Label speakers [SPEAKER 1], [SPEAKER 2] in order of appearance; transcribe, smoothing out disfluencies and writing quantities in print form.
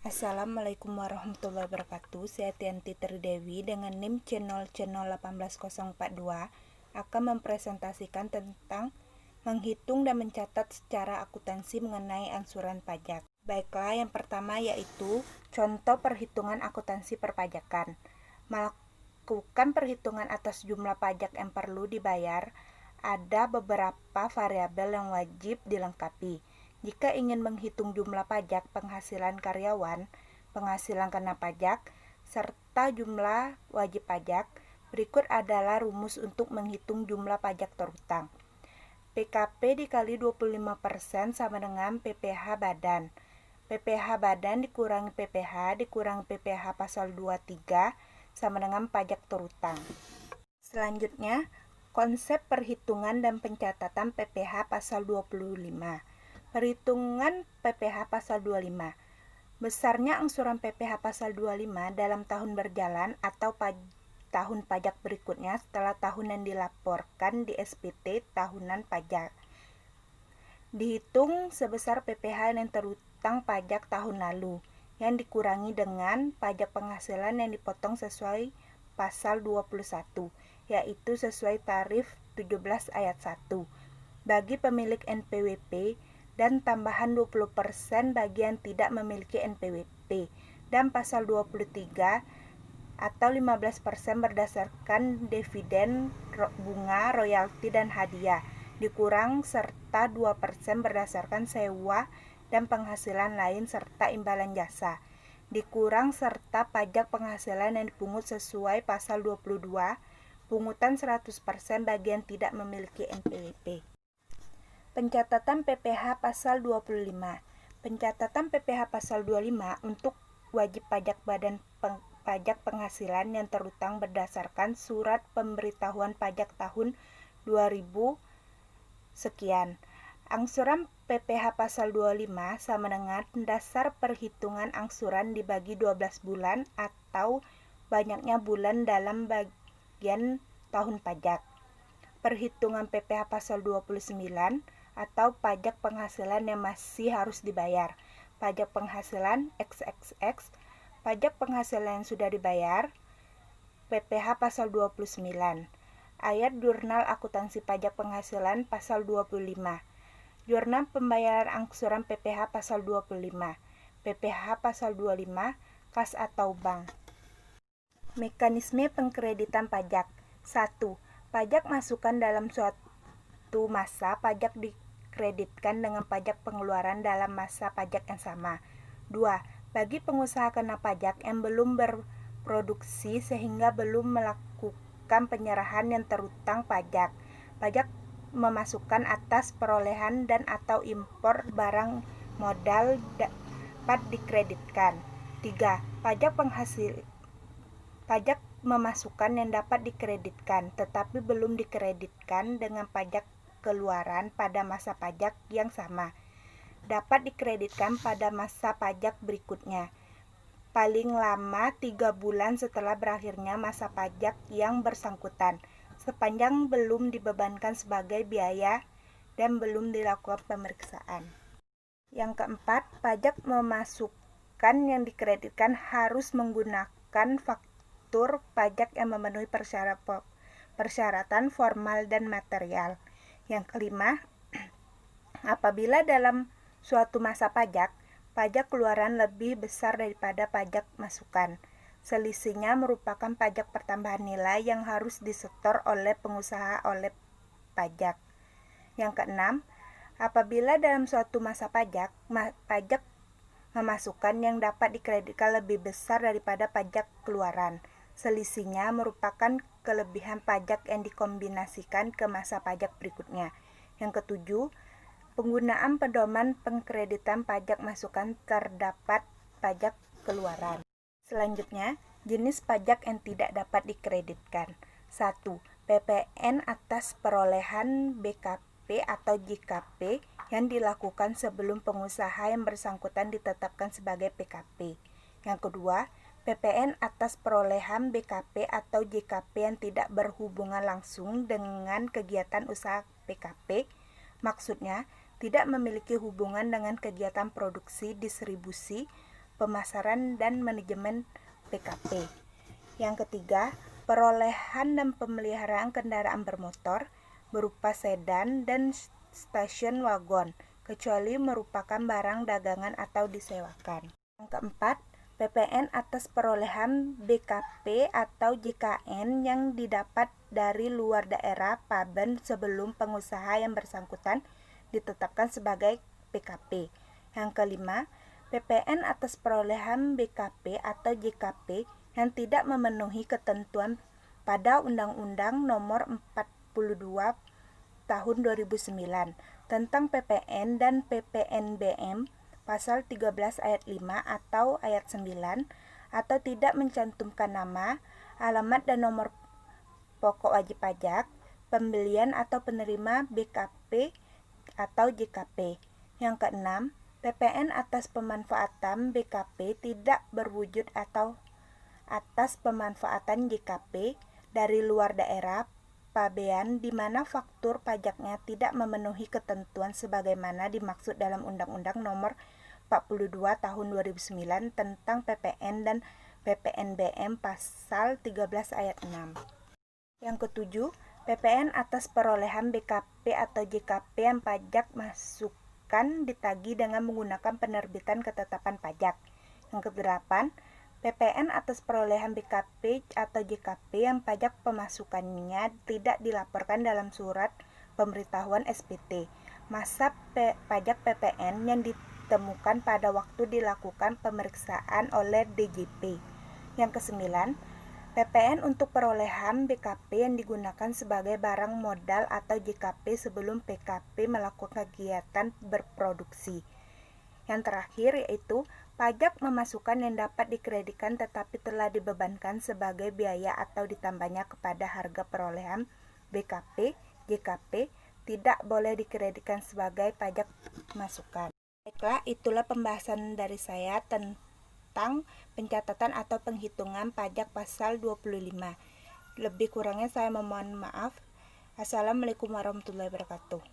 [SPEAKER 1] Assalamualaikum warahmatullahi wabarakatuh. Saya Tianti Tridewi dengan NIM C018042 akan mempresentasikan tentang menghitung dan mencatat secara akuntansi mengenai angsuran pajak. Baiklah, yang pertama yaitu contoh perhitungan akuntansi perpajakan. Melakukan perhitungan atas jumlah pajak yang perlu dibayar, ada beberapa variabel yang wajib dilengkapi. Jika ingin menghitung jumlah pajak penghasilan karyawan, penghasilan kena pajak, serta jumlah wajib pajak, berikut adalah rumus untuk menghitung jumlah pajak terhutang. PKP dikali 25% sama dengan PPh badan. PPh badan dikurangi PPh dikurangi PPh pasal 23 sama dengan pajak terhutang. Selanjutnya, konsep perhitungan dan pencatatan PPh pasal 25. Perhitungan PPh pasal 25. Besarnya angsuran PPh pasal 25 dalam tahun berjalan atau tahun pajak berikutnya setelah tahun yang dilaporkan di SPT tahunan pajak. Dihitung sebesar PPh yang terhutang pajak tahun lalu, yang dikurangi dengan pajak penghasilan yang dipotong sesuai pasal 21, yaitu sesuai tarif 17 ayat 1 bagi pemilik NPWP dan tambahan 20% bagi yang tidak memiliki NPWP, dan pasal 23 atau 15% berdasarkan dividen, bunga, royalti, dan hadiah, dikurang serta 2% berdasarkan sewa dan penghasilan lain serta imbalan jasa, dikurang serta pajak penghasilan yang dipungut sesuai pasal 22, pungutan 100% bagi yang tidak memiliki NPWP. Pencatatan PPh pasal 25. Pencatatan PPh pasal 25 untuk wajib pajak badan pajak penghasilan yang terhutang berdasarkan surat pemberitahuan pajak tahun 2000 sekian. Angsuran PPh pasal 25 sama dengan dasar perhitungan angsuran dibagi 12 bulan atau banyaknya bulan dalam bagian tahun pajak. Perhitungan PPh pasal 29 atau pajak penghasilan yang masih harus dibayar. Pajak penghasilan XXX, pajak penghasilan yang sudah dibayar, PPh pasal 29. Ayat Jurnal Akuntansi Pajak Penghasilan pasal 25. Jurnal Pembayaran Angsuran PPh pasal 25. PPh pasal 25, kas atau bank. Mekanisme pengkreditan pajak. 1. Pajak masukan dalam suatu masa pajak dikreditkan dengan pajak pengeluaran dalam masa pajak yang sama. 2. Bagi pengusaha kena pajak yang belum berproduksi sehingga belum melakukan penyerahan yang terhutang pajak, pajak memasukkan atas perolehan dan atau impor barang modal dapat dikreditkan. 3. Pajak memasukkan yang dapat dikreditkan tetapi belum dikreditkan dengan pajak keluaran pada masa pajak yang sama, dapat dikreditkan pada masa pajak berikutnya, paling lama 3 bulan setelah berakhirnya masa pajak yang bersangkutan, sepanjang belum dibebankan sebagai biaya dan belum dilakukan pemeriksaan. Yang keempat, pajak memasukkan yang dikreditkan harus menggunakan faktur pajak yang memenuhi persyaratan formal dan material. Yang kelima, apabila dalam suatu masa pajak keluaran lebih besar daripada pajak masukan, selisihnya merupakan pajak pertambahan nilai yang harus disetor oleh pengusaha oleh pajak. Yang keenam, apabila dalam suatu masa pajak memasukkan yang dapat dikreditkan lebih besar daripada pajak keluaran, selisihnya merupakan kelebihan pajak yang dikombinasikan ke masa pajak berikutnya. Yang ketujuh, penggunaan pedoman pengkreditan pajak masukan terdapat pajak keluaran. Selanjutnya, jenis pajak yang tidak dapat dikreditkan. 1. PPN atas perolehan BKP atau JKP yang dilakukan sebelum pengusaha yang bersangkutan ditetapkan sebagai PKP. Yang kedua, PPN atas perolehan BKP atau JKP yang tidak berhubungan langsung dengan kegiatan usaha PKP, maksudnya tidak memiliki hubungan dengan kegiatan produksi, distribusi, pemasaran dan manajemen PKP. Yang ketiga, perolehan dan pemeliharaan kendaraan bermotor berupa sedan dan stasiun wagon, kecuali merupakan barang dagangan atau disewakan. Yang keempat, PPN atas perolehan BKP atau JKN yang didapat dari luar daerah Paben sebelum pengusaha yang bersangkutan ditetapkan sebagai PKP. Yang kelima, PPN atas perolehan BKP atau JKP yang tidak memenuhi ketentuan pada Undang-Undang Nomor 42 Tahun 2009 tentang PPN dan PPNBM pasal 13 ayat 5 atau ayat 9 atau tidak mencantumkan nama, alamat dan nomor pokok wajib pajak, pembelian atau penerima BKP atau JKP. Yang keenam, PPN atas pemanfaatan BKP tidak berwujud atau atas pemanfaatan JKP dari luar daerah pabean di mana faktur pajaknya tidak memenuhi ketentuan sebagaimana dimaksud dalam Undang-Undang Nomor 42 Tahun 2009 tentang PPN dan PPNBM pasal 13 ayat 6. Yang ketujuh, PPN atas perolehan BKP atau JKP yang pajak masukan ditagih dengan menggunakan penerbitan ketetapan pajak. Yang kedelapan, PPN atas perolehan BKP atau JKP yang pajak pemasukannya tidak dilaporkan dalam surat pemberitahuan SPT. Masa pajak PPN yang ditemukan pada waktu dilakukan pemeriksaan oleh DJP. Yang kesembilan, PPN untuk perolehan BKP yang digunakan sebagai barang modal atau JKP sebelum PKP melakukan kegiatan berproduksi. Yang terakhir yaitu pajak pemasukan yang dapat dikreditkan tetapi telah dibebankan sebagai biaya atau ditambahnya kepada harga perolehan BKP, JKP tidak boleh dikreditkan sebagai pajak masukan. Baiklah, itulah pembahasan dari saya tentang pencatatan atau penghitungan pajak pasal 25. Lebih kurangnya saya memohon maaf. Assalamualaikum warahmatullahi wabarakatuh.